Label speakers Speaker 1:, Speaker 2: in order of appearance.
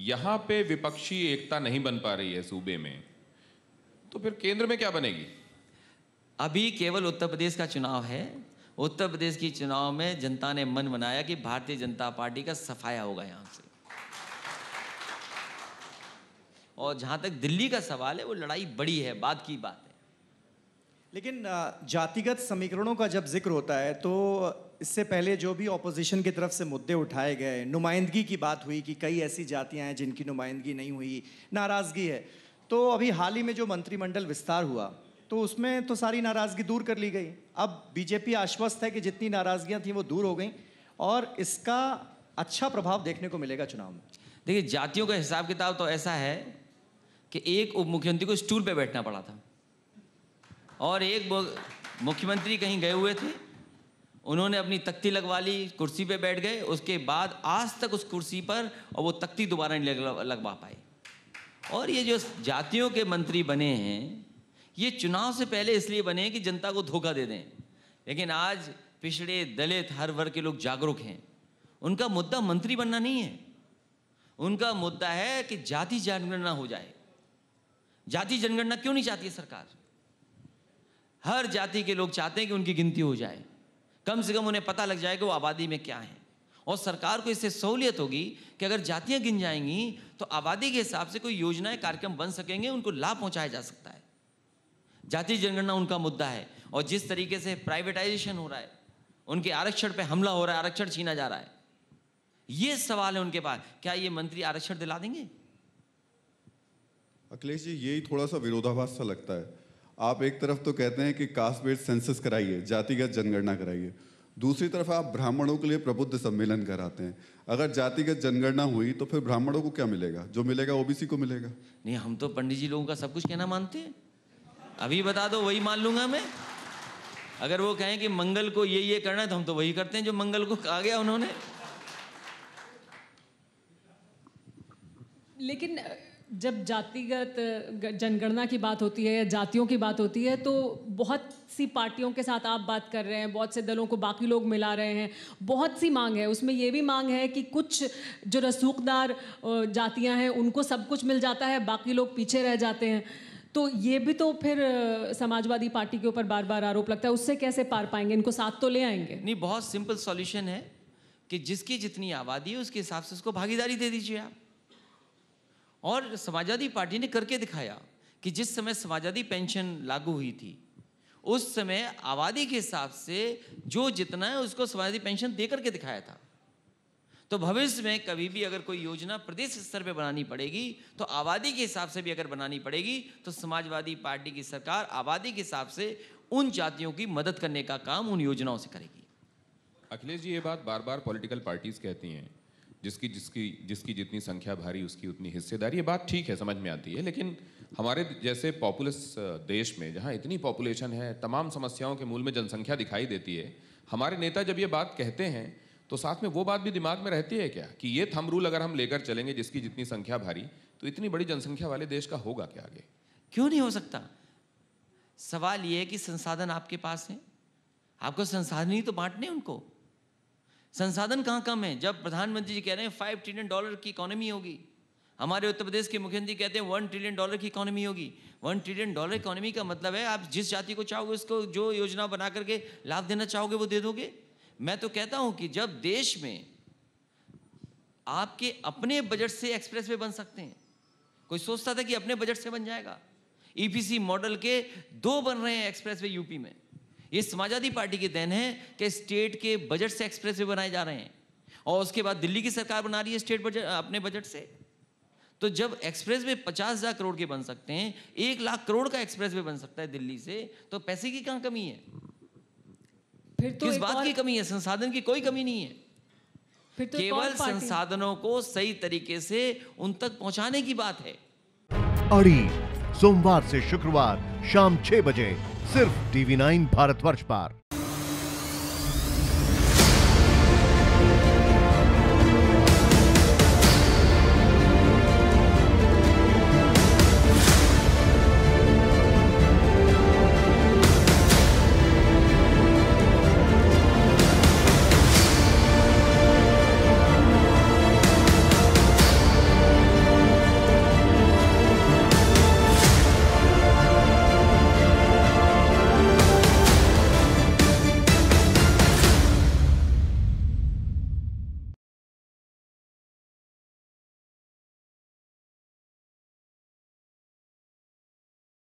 Speaker 1: यहाँ पे विपक्षी एकता नहीं बन पा रही है सूबे में, तो फिर केंद्र में क्या बनेगी?
Speaker 2: अभी केवल उत्तर प्रदेश का चुनाव है। उत्तर प्रदेश की चुनाव में जनता ने मन बनाया कि भारतीय जनता पार्टी का सफाया होगा यहाँ से। और जहाँ तक दिल्ली का सवाल है, वो लड़ाई बड़ी है, बाद की बात है।
Speaker 3: लेकिन जातिगत समीकरणों का जब जिक्र होता है तो इससे पहले जो भी ऑपोजिशन की तरफ से मुद्दे उठाए गए, नुमाइंदगी की बात हुई कि कई ऐसी जातियां हैं जिनकी नुमाइंदगी नहीं हुई, नाराज़गी है। तो अभी हाल ही में जो मंत्रिमंडल विस्तार हुआ तो उसमें तो सारी नाराज़गी दूर कर ली गई। अब बीजेपी आश्वस्त है कि जितनी नाराज़गियां थी वो दूर हो गई और इसका अच्छा प्रभाव देखने को मिलेगा चुनाव में।
Speaker 2: देखिए, जातियों का हिसाब किताब तो ऐसा है कि एक उप मुख्यमंत्री को स्टूल पे बैठना पड़ा था और एक मुख्यमंत्री कहीं गए हुए थे, उन्होंने अपनी तख्ती लगवा ली, कुर्सी पे बैठ गए, उसके बाद आज तक उस कुर्सी पर और वो तख्ती दोबारा नहीं लगवा पाए। और ये जो जातियों के मंत्री बने हैं, ये चुनाव से पहले इसलिए बने हैं कि जनता को धोखा दे दें। लेकिन आज पिछड़े, दलित, हर वर्ग के लोग जागरूक हैं। उनका मुद्दा मंत्री बनना नहीं है, उनका मुद्दा है कि जाति जनगणना हो जाए। जाति जनगणना क्यों नहीं चाहती है सरकार? हर जाति के लोग चाहते हैं कि उनकी गिनती हो जाए, कम से कम उन्हें पता लग जाए कि वो आबादी में क्या है। और सरकार को इससे सहूलियत होगी कि अगर जातियां गिन जाएंगी तो आबादी के हिसाब से कोई योजनाएं, कार्यक्रम बन सकेंगे, उनको लाभ पहुंचाया जा सकता है। जाति जनगणना उनका मुद्दा है। और जिस तरीके से प्राइवेटाइजेशन हो रहा है, उनके आरक्षण पे हमला हो रहा है, आरक्षण छीना जा रहा है, ये सवाल है उनके पास। क्या ये मंत्री आरक्षण दिला देंगे?
Speaker 4: अखिलेश जी, यही थोड़ा सा विरोधाभास सा लगता है। आप एक तरफ तो कहते हैं कि कास्ट बेस्ड सेंसस कराइए, जातिगत जनगणना कराइए, दूसरी तरफ आप ब्राह्मणों के लिए प्रबुद्ध सम्मेलन कराते हैं। अगर जातिगत जनगणना हुई तो फिर ब्राह्मणों को क्या मिलेगा? जो मिलेगा ओबीसी को मिलेगा।
Speaker 2: नहीं, हम तो पंडित जी लोगों का सब कुछ कहना मानते हैं। अभी बता दो, वही मान लूंगा मैं। अगर वो कहें कि मंगल को ये करना है तो हम तो वही करते हैं जो मंगल को कहा गया उन्होंने।
Speaker 5: लेकिन जब जातिगत जनगणना की बात होती है या जातियों की बात होती है तो बहुत सी पार्टियों के साथ आप बात कर रहे हैं, बहुत से दलों को बाकी लोग मिला रहे हैं, बहुत सी मांग है। उसमें ये भी मांग है कि कुछ जो रसूखदार जातियां हैं उनको सब कुछ मिल जाता है, बाकी लोग पीछे रह जाते हैं। तो ये भी तो फिर समाजवादी पार्टी के ऊपर बार बार आरोप लगता है, उससे कैसे पार पाएंगे? इनको साथ तो ले आएंगे?
Speaker 2: नहीं, बहुत सिंपल सॉल्यूशन है कि जिसकी जितनी आबादी है उसके हिसाब से उसको भागीदारी दे दीजिए आप। और समाजवादी पार्टी ने करके दिखाया कि जिस समय समाजवादी पेंशन लागू हुई थी उस समय आबादी के हिसाब से जो जितना है उसको समाजवादी पेंशन दे करके दिखाया था। तो भविष्य में कभी भी अगर कोई योजना प्रदेश स्तर पे बनानी पड़ेगी तो आबादी के हिसाब से भी अगर बनानी पड़ेगी तो समाजवादी पार्टी की सरकार आबादी के हिसाब से उन जातियों की मदद करने का काम उन योजनाओं से करेगी।
Speaker 1: अखिलेश जी, ये बात बार बार पॉलिटिकल पार्टीज कहती हैं, जिसकी जितनी संख्या भारी उसकी उतनी हिस्सेदारी। ये बात ठीक है, समझ में आती है। लेकिन हमारे जैसे पॉपुलस देश में जहाँ इतनी पॉपुलेशन है, तमाम समस्याओं के मूल में जनसंख्या दिखाई देती है, हमारे नेता जब ये बात कहते हैं तो साथ में वो बात भी दिमाग में रहती है क्या कि ये थंब रूल अगर हम लेकर चलेंगे जिसकी जितनी संख्या भारी, तो इतनी बड़ी जनसंख्या वाले देश का होगा क्या आगे?
Speaker 2: क्यों नहीं हो सकता? सवाल ये है कि संसाधन आपके पास हैं, आपको संसाधन ही तो बांटने उनको। संसाधन कहाँ कम है? जब प्रधानमंत्री जी कह रहे हैं $5 ट्रिलियन की इकोनॉमी होगी, हमारे उत्तर प्रदेश के मुख्यमंत्री कहते हैं $1 ट्रिलियन की इकोनॉमी होगी। $1 ट्रिलियन इकोनॉमी का मतलब है आप जिस जाति को चाहोगे उसको जो योजना बना करके लाभ देना चाहोगे वो दे दोगे। मैं तो कहता हूं कि जब देश में आपके अपने बजट से एक्सप्रेसवे बन सकते हैं, कोई सोचता था कि अपने बजट से बन जाएगा? ईपीसी मॉडल के 2 बन रहे हैं एक्सप्रेसवे यूपी में। ये समाजवादी पार्टी की देन है कि स्टेट के बजट से एक्सप्रेसवे बनाए जा रहे हैं और उसके बाद दिल्ली की सरकार बना रही है स्टेट बजट अपने बजट से। तो जब एक्सप्रेसवे 50,000 करोड़ के बन सकते हैं, 1 लाख करोड़ का एक्सप्रेसवे बन सकता है दिल्ली से, तो पैसे की कहाँ कमी है?
Speaker 5: फिर तो
Speaker 2: किस बात की कमी है? संसाधन की कोई कमी नहीं है।
Speaker 5: फिर तो
Speaker 2: केवल संसाधनों को सही तरीके से उन तक पहुंचाने की बात है।
Speaker 6: अड़ी सोमवार से शुक्रवार शाम 6 बजे सिर्फ TV9 भारतवर्ष पर।